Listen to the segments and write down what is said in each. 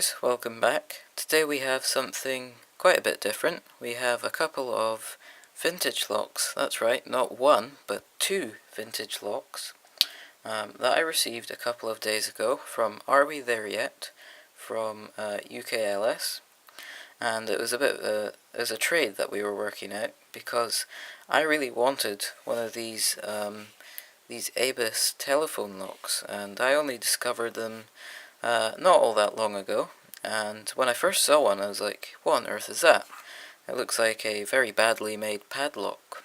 guys, welcome back. Today we have something quite a bit different. We have a couple of vintage locks. That's right, not one, but two vintage locks that I received a couple of days ago from AreWeThereYet from UKLS. And it was it was a trade that we were working out because I really wanted one of these ABIS telephone locks, and I only discovered them not all that long ago. And when I first saw one, I was like, what on earth is that? It looks like a very badly made padlock.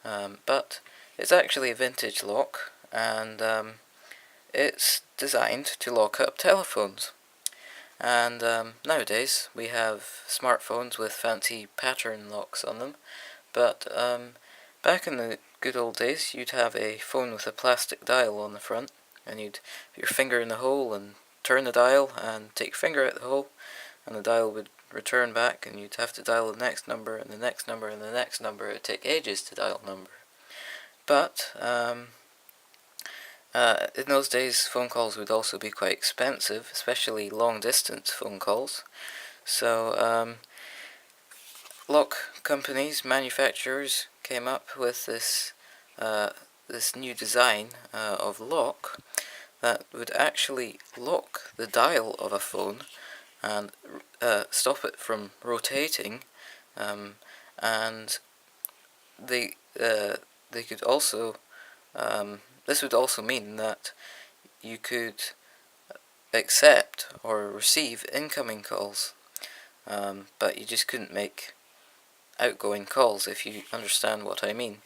But it's actually a vintage lock, and it's designed to lock up telephones. And nowadays we have smartphones with fancy pattern locks on them, but back in the good old days you'd have a phone with a plastic dial on the front, and you'd put your finger in the hole and turn the dial and take your finger out the hole, and the dial would return back, and you'd have to dial the next number and the next number and the next number. It would take ages to dial a number. But in those days phone calls would also be quite expensive, especially long distance phone calls. So lock companies, manufacturers came up with this new design of lock that would actually lock the dial of a phone and stop it from rotating, and they could also this would also mean that you could accept or receive incoming calls, but you just couldn't make outgoing calls, if you understand what I mean.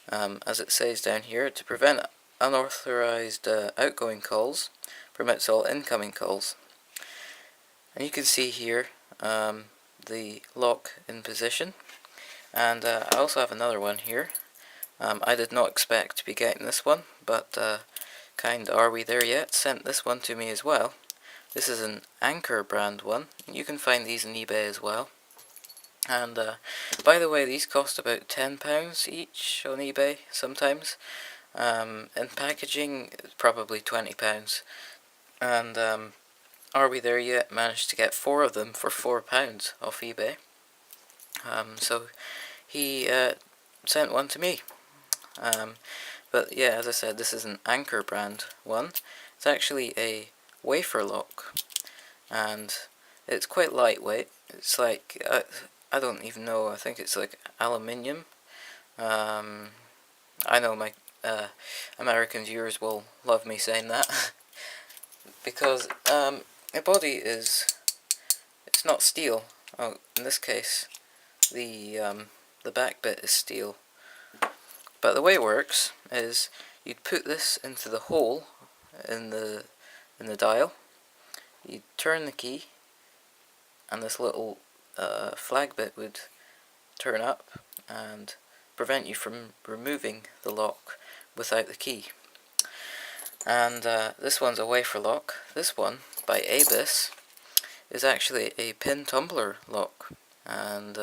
As it says down here, to prevent unauthorized outgoing calls, permits all incoming calls. And you can see here the lock in position, and I also have another one here. I did not expect to be getting this one, but kind AreWeThereYet sent this one to me as well. This is an Anchor brand one. You can find these on eBay as well. And by the way, these cost about £10 each on eBay sometimes. In packaging, it's probably £20. And AreWeThereYet managed to get 4 of them for £4 off eBay. So he sent one to me. But yeah, as I said, this is an Anchor brand one. It's actually a wafer lock, and it's quite lightweight. It's like, I don't even know, I think it's like aluminium. I know my American viewers will love me saying that because the body it's not steel. Oh, in this case the back bit is steel. But the way it works is you'd put this into the hole in the dial, you'd turn the key, and this little flag bit would turn up and prevent you from removing the lock without the key. And this one's a wafer lock. This one, by ABIS, is actually a pin tumbler lock, and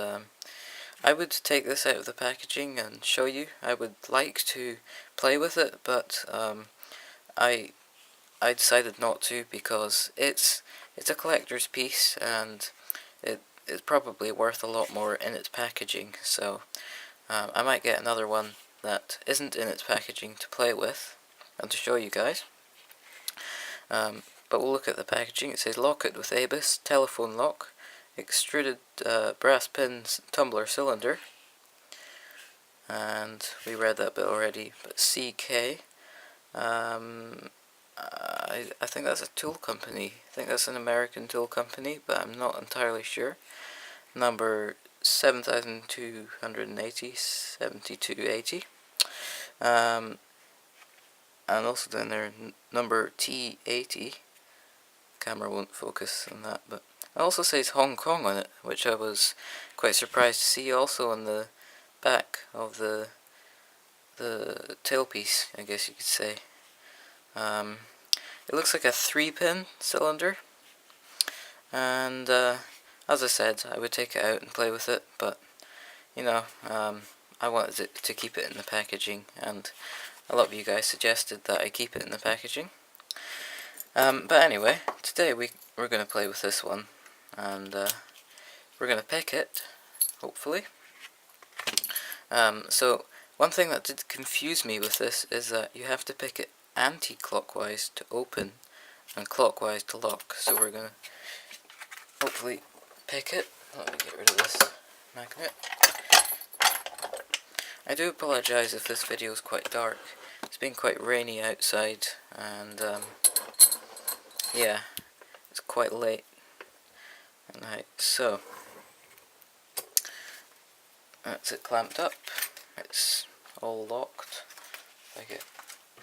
I would take this out of the packaging and show you. I would like to play with it, but I decided not to because it's a collector's piece, and it's probably worth a lot more in its packaging. So I might get another one that isn't in its packaging to play with and to show you guys. But we'll look at the packaging. It says lock it with ABIS telephone lock, extruded brass pins tumbler cylinder, and we read that bit already, but CK, I think that's a tool company. I think that's an American tool company, but I'm not entirely sure. Number 7280, 7280, and also down there number T80. Camera won't focus on that, but it also says Hong Kong on it, which I was quite surprised to see also on the back of the tailpiece, I guess you could say. It looks like a 3-pin cylinder, and as I said, I would take it out and play with it, but you know, I wanted to keep it in the packaging, and a lot of you guys suggested that I keep it in the packaging. But anyway, today we we're going to play with this one, and we're going to pick it, hopefully. So one thing that did confuse me with this is that you have to pick it anti-clockwise to open and clockwise to lock. So we're going to hopefully pick it. Let me get rid of this magnet. I do apologise if this video is quite dark. It's been quite rainy outside, and yeah, it's quite late at night. So that's it clamped up. It's all locked. If I get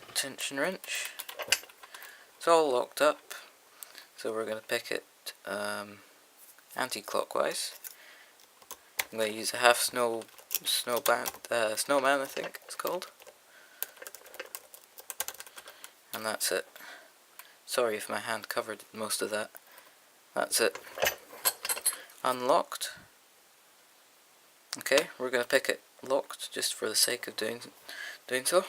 a tension wrench, it's all locked up. So we're going to pick it anti-clockwise. I'm going to use a half snowman, I think it's called. And that's it. Sorry if my hand covered most of that. That's it. Unlocked. Okay, we're going to pick it locked just for the sake of doing so.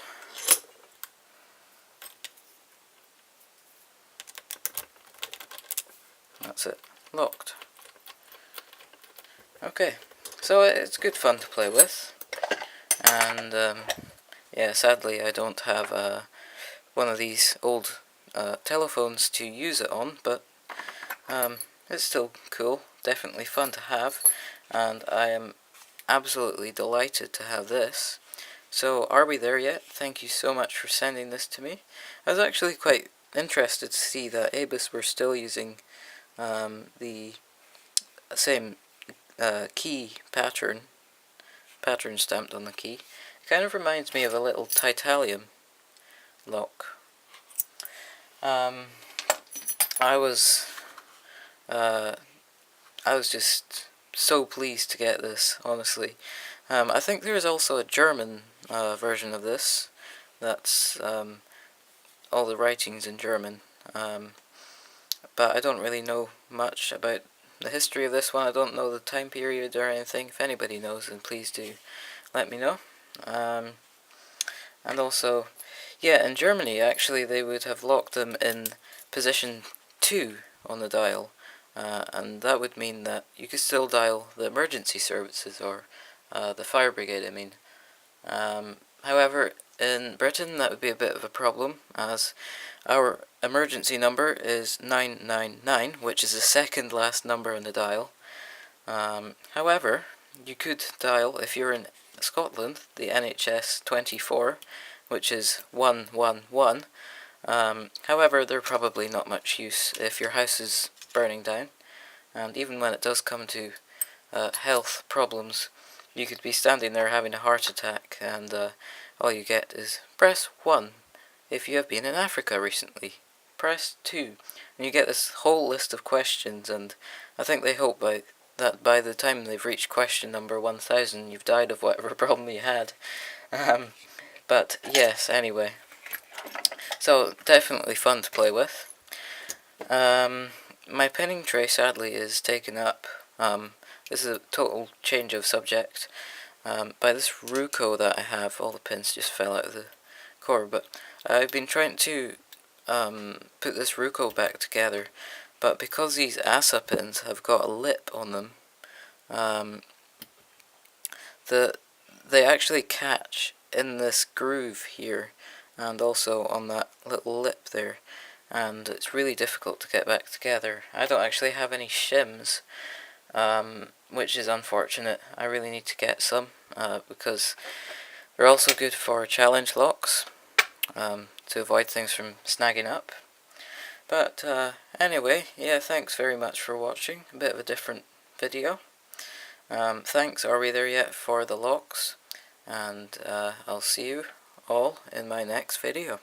That's it. Locked. Okay, so it's good fun to play with. And yeah, sadly I don't have one of these old telephones to use it on, but it's still cool, definitely fun to have, and I am absolutely delighted to have this. So, are we there yet? Thank you so much for sending this to me. I was actually quite interested to see that ABUS were still using the same key pattern stamped on the key. It kind of reminds me of a little titanium lock. I was just so pleased to get this, honestly. I think there's also a German version of this. That's all the writings in German. But I don't really know much about the history of this one. I don't know the time period or anything. If anybody knows, then please do let me know. And also, yeah, in Germany actually they would have locked them in position 2 on the dial, and that would mean that you could still dial the emergency services, or the fire brigade, I mean. However, in Britain that would be a bit of a problem, as our emergency number is 999, which is the second last number on the dial. However, you could dial, if you're in Scotland, the NHS 24, which is 111. However, they're probably not much use if your house is burning down, and even when it does come to health problems, you could be standing there having a heart attack, and all you get is press 1 if you have been in Africa recently, press 2, and you get this whole list of questions, and I think they hope that by the time they've reached question number 1000 you've died of whatever problem you had. But yes, anyway, so definitely fun to play with. My pinning tray sadly is taken up, this is a total change of subject, by this Ruco that I have. All the pins just fell out of the cord, but I've been trying to put this Ruco back together, but because these ASA pins have got a lip on them, they actually catch in this groove here, and also on that little lip there, and it's really difficult to get back together. I don't actually have any shims, which is unfortunate. I really need to get some, because they're also good for challenge locks, to avoid things from snagging up. But anyway, yeah, thanks very much for watching. A bit of a different video. Thanks, Are We There Yet, for the locks, and I'll see you all in my next video.